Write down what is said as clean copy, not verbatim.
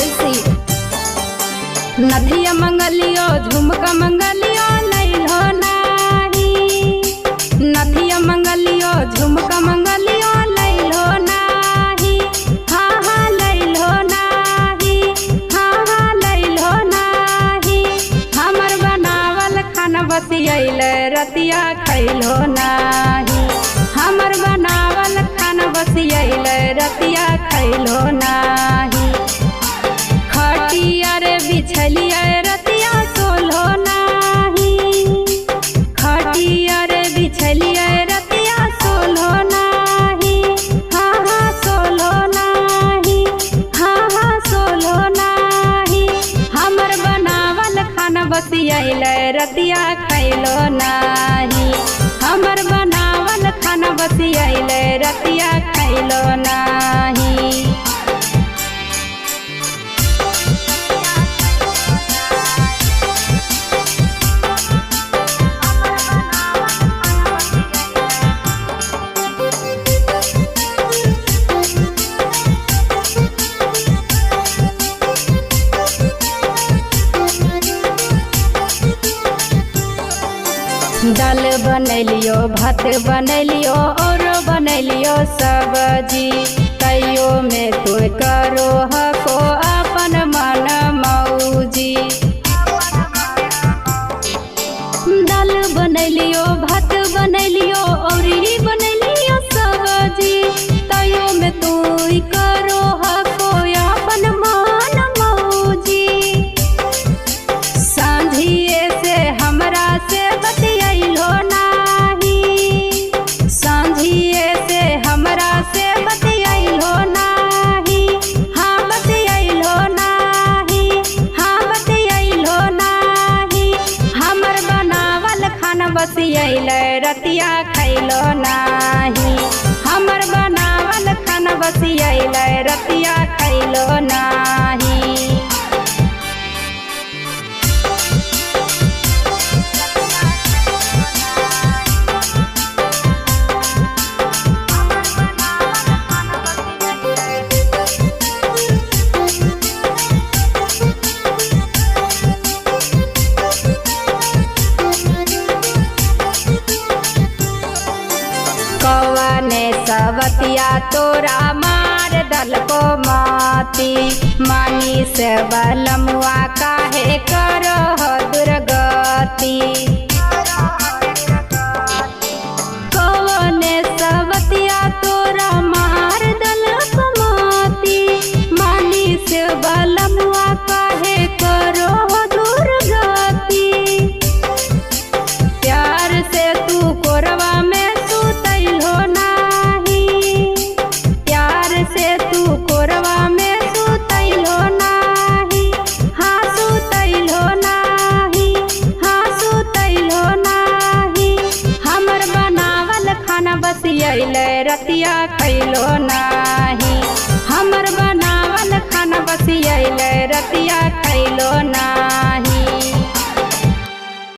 कैसे नथिया मंगलियो झुमका मंगलियो लैलो नाही, नथिया मंगलियो झुमका मंगलियो लैलो नाही, हाँ हाँ लैलो नाही, हाँ हाँ लैलो नाही। हमर बनावल खाना बसियैले रतिया खैलो नाही, हमर बनावल खाना बसियैले रतिया खैलो नाही। खटिया रे बिछलिया रतिया सोलो नाही, खटिया रे बिछलिया रतिया सोलो नाही, हाँ हाँ सोलो नाही, हाँ हाँ सोलो नाही। हमर बनावल खाना बसियैले रतिया खैलो नाही, हमर बनावल खाना बसियैले रतिया खैलो नाही। दाल बनैलियो भात बनैलियो और बनैलियो सब्जी, तैयो में तो करो हको अपन मन मौजी। दाल बनैलियो भात बनैलियो और बनैलियो सब्जी, तैयो में तो करो हको अपन मन मौजी। सांझिए से हमरा से बतियैलो नाही, सांझिए से हमरा से बतियैलो नाही, हाँ बतियैलो नाही, हाँ बतियैलो नाही। हमर बनावल खाना बसियैले रतिया खैलो नाही, हमर बनावल खाना बसियैले रतिया खैलो नाही। कौने सवतिया तोरा मार दल को माती, मानी से बलमुआ काहे करो दुर्गति। कौने सवतिया तोरा मार दल को माती, मानी से बलमुआ काहे करो दुर्गति। प्यार से तू कोरवा में सुतैलो नाही, प्यार से तू कोरवा में सुतैलो नाही, हाँ सुतैलो नाही, हाँ सुतैलो नाही। हमर बनावल खाना बसियैले रतिया खैलो नाही, हमर बनावल खाना बसियैले रतिया खैलो नाही।